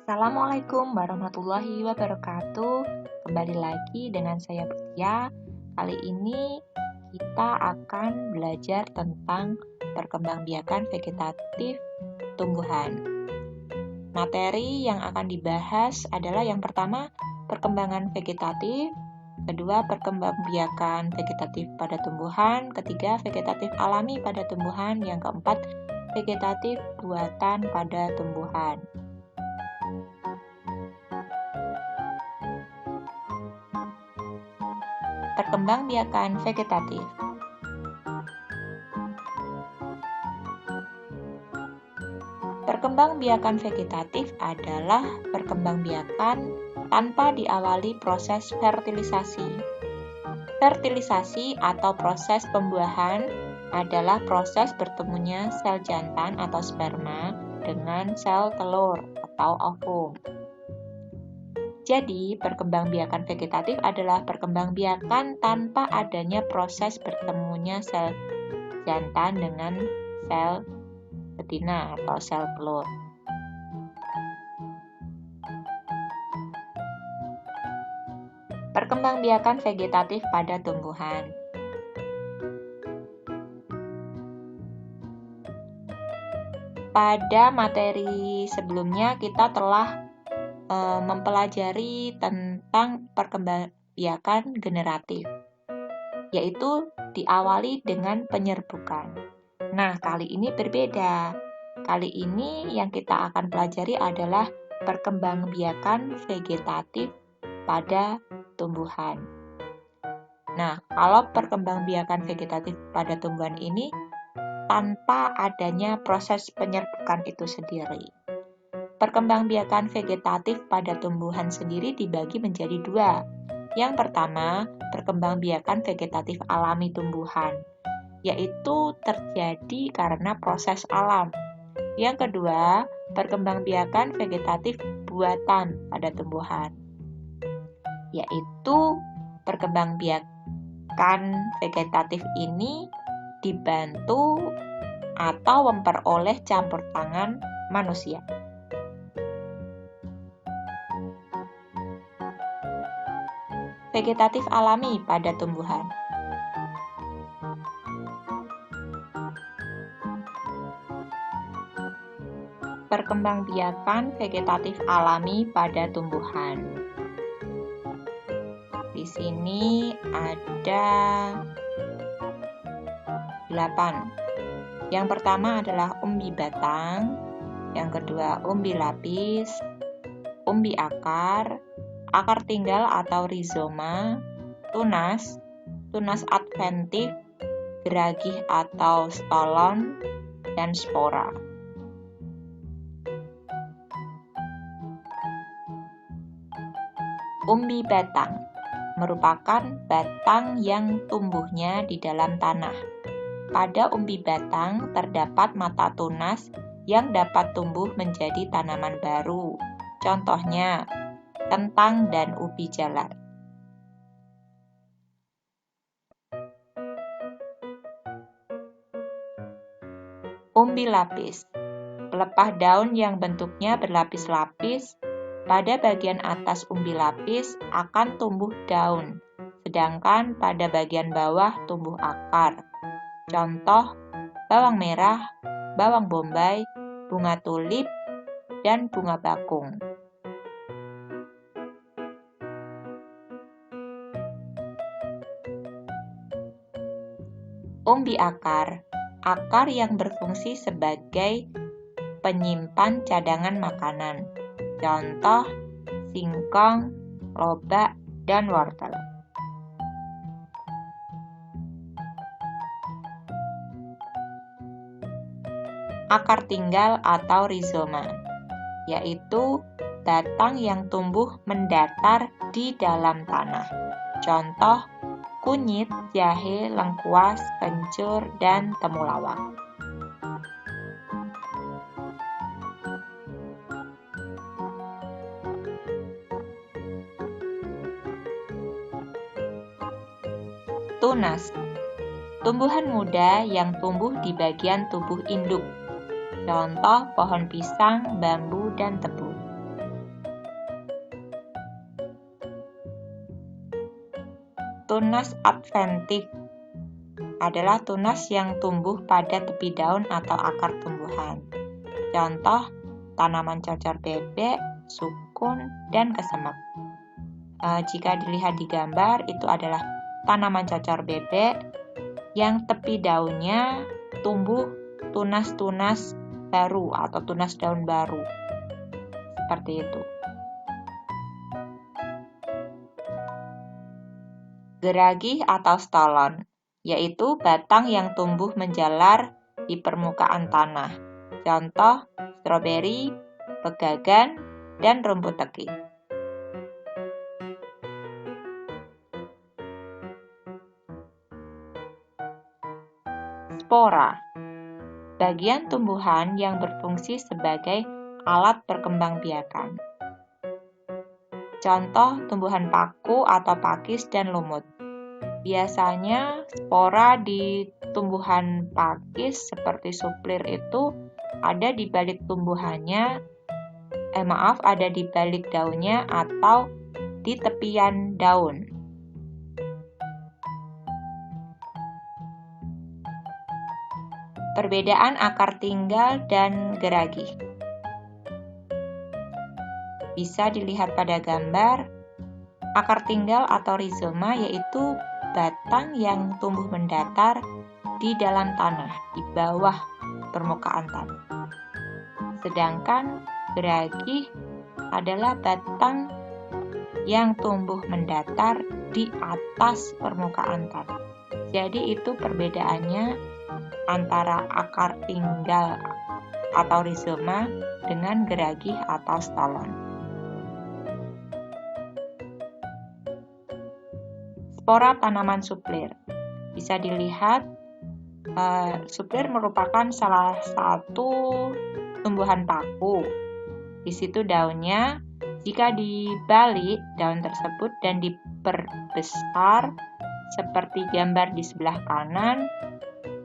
Assalamualaikum warahmatullahi wabarakatuh. Kembali lagi dengan saya Butia. Kali ini kita akan belajar tentang perkembangbiakan vegetatif tumbuhan. Materi yang akan dibahas adalah yang pertama, perkembangan vegetatif, kedua, perkembangbiakan vegetatif pada tumbuhan, ketiga, vegetatif alami pada tumbuhan, yang keempat, vegetatif buatan pada tumbuhan. Perkembangbiakan vegetatif. Perkembangbiakan vegetatif adalah perkembangbiakan tanpa diawali proses fertilisasi. Fertilisasi atau proses pembuahan adalah proses bertemunya sel jantan atau sperma dengan sel telur atau ovum. Jadi, perkembangbiakan vegetatif adalah perkembangbiakan tanpa adanya proses bertemunya sel jantan dengan sel betina atau sel telur. Perkembangbiakan vegetatif pada tumbuhan. Pada materi sebelumnya kita telah mempelajari tentang perkembangbiakan generatif, yaitu diawali dengan penyerbukan. Nah, kali ini berbeda. Kali ini yang kita akan pelajari adalah perkembangbiakan vegetatif pada tumbuhan. Nah, kalau perkembangbiakan vegetatif pada tumbuhan ini tanpa adanya proses penyerbukan itu sendiri. Perkembangbiakan vegetatif pada tumbuhan sendiri dibagi menjadi dua. Yang pertama, perkembangbiakan vegetatif alami tumbuhan, yaitu terjadi karena proses alam. Yang kedua, perkembangbiakan vegetatif buatan pada tumbuhan, yaitu perkembangbiakan vegetatif ini dibantu atau memperoleh campur tangan manusia. Vegetatif alami pada tumbuhan. Perkembangbiakan vegetatif alami pada tumbuhan. Di sini ada 8. Yang pertama adalah umbi batang, yang kedua umbi lapis, umbi akar tinggal atau rizoma, tunas, tunas adventif, geragih atau stolon, dan spora. Umbi batang merupakan batang yang tumbuhnya di dalam tanah. Pada umbi batang terdapat mata tunas yang dapat tumbuh menjadi tanaman baru. Contohnya, kentang dan ubi jalar. Umbi lapis, pelepah daun yang bentuknya berlapis-lapis. Pada bagian atas umbi lapis akan tumbuh daun, sedangkan pada bagian bawah tumbuh akar. Contoh, bawang merah, bawang bombay, bunga tulip, dan bunga bakung. Umbi akar yang berfungsi sebagai penyimpan cadangan makanan. Contoh, singkong, lobak, dan wortel. Akar tinggal atau rizoma, yaitu batang yang tumbuh mendatar di dalam tanah. Contoh, kunyit, jahe, lengkuas, kencur, dan temulawak. Tunas, tumbuhan muda yang tumbuh di bagian tubuh induk. Contoh, pohon pisang, bambu, dan tebu. Tunas adventif adalah tunas yang tumbuh pada tepi daun atau akar tumbuhan. Contoh, tanaman cocor bebek, sukun, dan kesemek. Jika dilihat di gambar, itu adalah tanaman cocor bebek yang tepi daunnya tumbuh tunas-tunas baru atau tunas daun baru. Seperti itu. Geragih atau stolon, yaitu batang yang tumbuh menjalar di permukaan tanah. Contoh, stroberi, pegagan, dan rumput teki. Spora, bagian tumbuhan yang berfungsi sebagai alat perkembangbiakan. Contoh, tumbuhan paku atau pakis dan lumut. Biasanya spora di tumbuhan pakis seperti suplir itu ada di balik tumbuhannya, ada di balik daunnya atau di tepian daun. Perbedaan akar tinggal dan geragih bisa dilihat pada gambar. Akar tinggal atau rizoma yaitu batang yang tumbuh mendatar di dalam tanah, di bawah permukaan tanah. Sedangkan geragih adalah batang yang tumbuh mendatar di atas permukaan tanah. Jadi itu perbedaannya antara akar tinggal atau rizoma dengan geragih atau stolon. Spora tanaman suplir. Bisa dilihat, suplir merupakan salah satu tumbuhan paku. Di situ daunnya, jika dibalik daun tersebut dan diperbesar seperti gambar di sebelah kanan,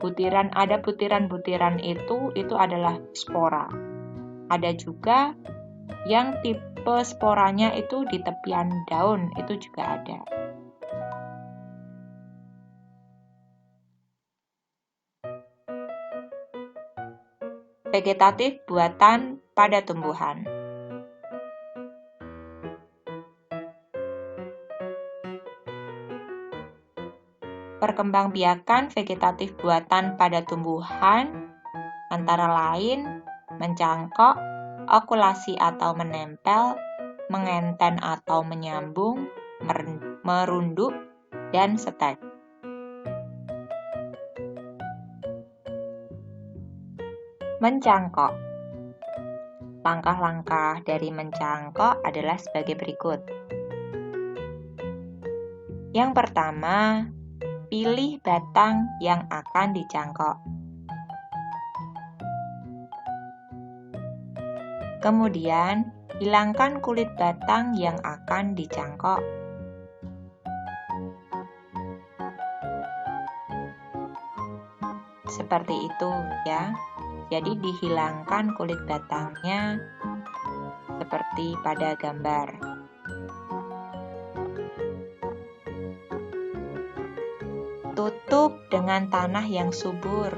butiran-butiran itu adalah spora. Ada juga yang tipe sporanya itu di tepian daun, itu juga ada. Vegetatif buatan pada tumbuhan. Perkembangbiakan vegetatif buatan pada tumbuhan antara lain mencangkok, okulasi atau menempel, mengenten atau menyambung, merunduk, dan setek. Mencangkok. Langkah-langkah dari mencangkok adalah sebagai berikut. Yang pertama, pilih batang yang akan dicangkok. Kemudian, hilangkan kulit batang yang akan dicangkok. Seperti itu ya. Jadi dihilangkan kulit batangnya seperti pada gambar. Tutup dengan tanah yang subur.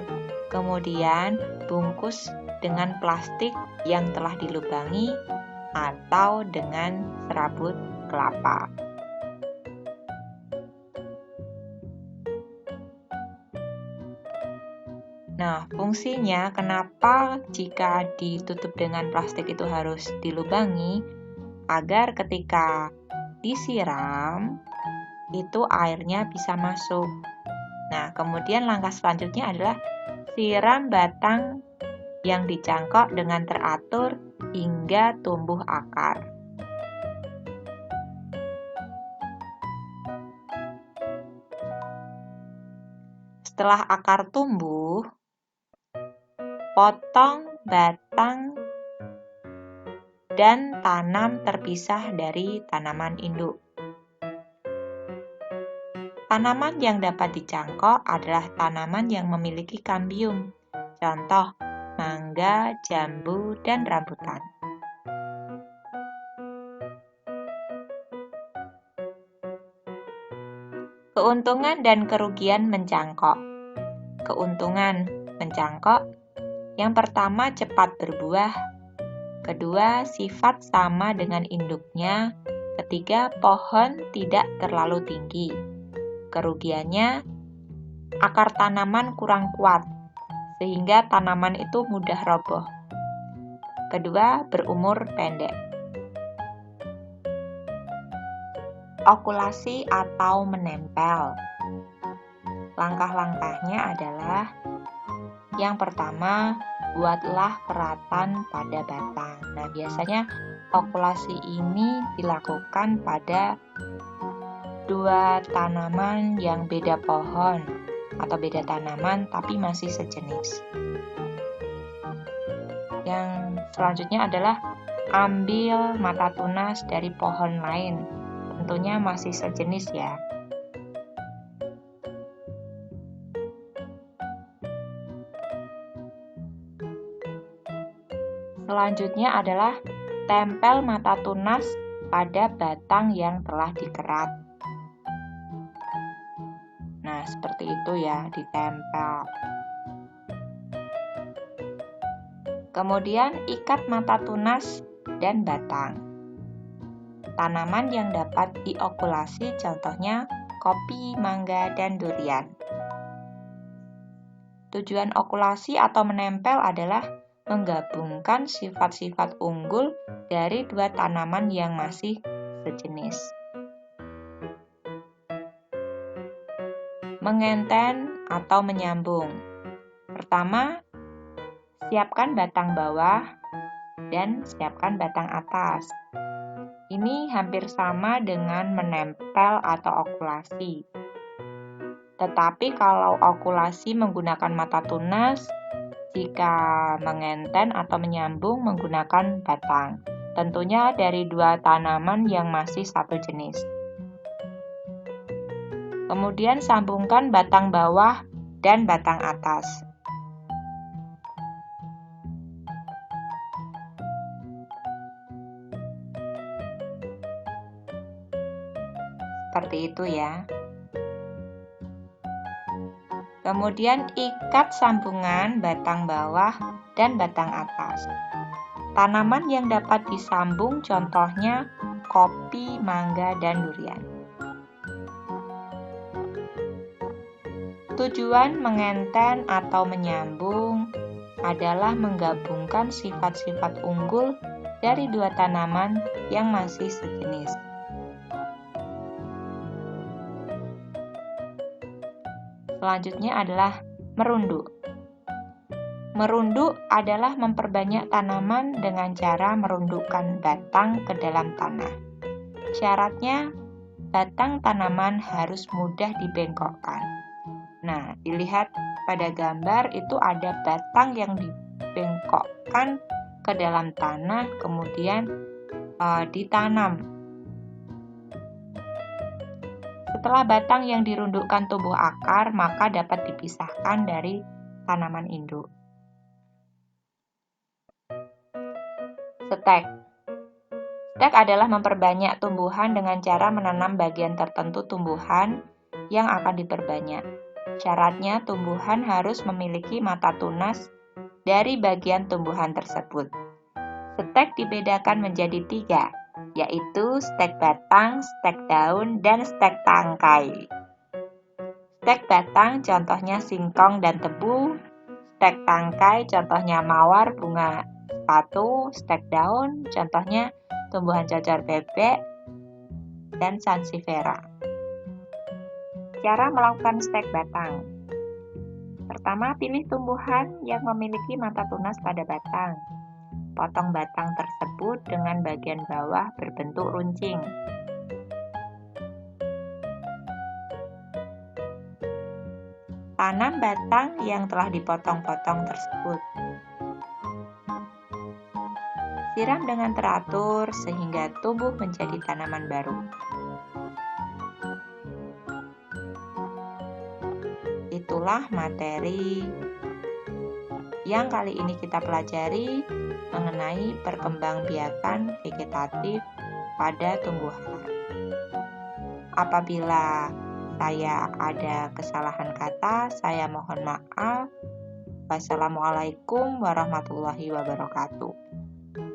Kemudian bungkus dengan plastik yang telah dilubangi atau dengan serabut kelapa. Nah, fungsinya kenapa jika ditutup dengan plastik itu harus dilubangi? Agar ketika disiram, itu airnya bisa masuk. Nah, kemudian langkah selanjutnya adalah siram batang yang dicangkok dengan teratur hingga tumbuh akar. Setelah akar tumbuh, potong batang dan tanam terpisah dari tanaman induk. Tanaman yang dapat dicangkok adalah tanaman yang memiliki kambium. Contoh, mangga, jambu, dan rambutan. Keuntungan dan kerugian mencangkok. Keuntungan mencangkok. Yang pertama, cepat berbuah. Kedua, sifat sama dengan induknya. Ketiga, pohon tidak terlalu tinggi. Kerugiannya, akar tanaman kurang kuat, sehingga tanaman itu mudah roboh. Kedua, berumur pendek. Okulasi atau menempel. Langkah-langkahnya adalah yang pertama, buatlah keratan pada batang. Nah, biasanya okulasi ini dilakukan pada dua tanaman yang beda pohon atau beda tanaman tapi masih sejenis. Yang selanjutnya adalah ambil mata tunas dari pohon lain. Tentunya masih sejenis ya. Selanjutnya adalah tempel mata tunas pada batang yang telah dikerat. Nah, seperti itu ya, ditempel. Kemudian ikat mata tunas dan batang. Tanaman yang dapat diokulasi contohnya kopi, mangga, dan durian. Tujuan okulasi atau menempel adalah menggabungkan sifat-sifat unggul dari dua tanaman yang masih sejenis. Mengenten atau menyambung. Pertama, siapkan batang bawah dan siapkan batang atas. Ini hampir sama dengan menempel atau okulasi. Tetapi kalau okulasi menggunakan mata tunas, jika mengenten atau menyambung menggunakan batang. Tentunya dari dua tanaman yang masih satu jenis. Kemudian sambungkan batang bawah dan batang atas. Seperti itu ya. Kemudian ikat sambungan batang bawah dan batang atas. Tanaman yang dapat disambung contohnya kopi, mangga, dan durian. Tujuan mengenten atau menyambung adalah menggabungkan sifat-sifat unggul dari dua tanaman yang masih sejenis. Selanjutnya adalah merunduk. Merunduk adalah memperbanyak tanaman dengan cara merundukkan batang ke dalam tanah. Syaratnya, batang tanaman harus mudah dibengkokkan. Nah, dilihat pada gambar itu ada batang yang dibengkokkan ke dalam tanah, kemudian ditanam. Setelah batang yang dirundukkan tumbuh akar, maka dapat dipisahkan dari tanaman induk. Stek. Stek adalah memperbanyak tumbuhan dengan cara menanam bagian tertentu tumbuhan yang akan diperbanyak. Syaratnya tumbuhan harus memiliki mata tunas dari bagian tumbuhan tersebut. Stek dibedakan menjadi 3, yaitu stek batang, stek daun, dan stek tangkai. Stek batang contohnya singkong dan tebu, stek tangkai contohnya mawar, bunga sepatu, stek daun contohnya tumbuhan cocor bebek, dan sansevieria. Cara melakukan stek batang. Pertama, pilih tumbuhan yang memiliki mata tunas pada batang. Potong batang tersebut dengan bagian bawah berbentuk runcing. Tanam batang yang telah dipotong-potong tersebut. Siram dengan teratur sehingga tumbuh menjadi tanaman baru. Itulah materi yang kali ini kita pelajari mengenai perkembangbiakan vegetatif pada tumbuhan. Apabila saya ada kesalahan kata, saya mohon maaf. Wassalamualaikum warahmatullahi wabarakatuh.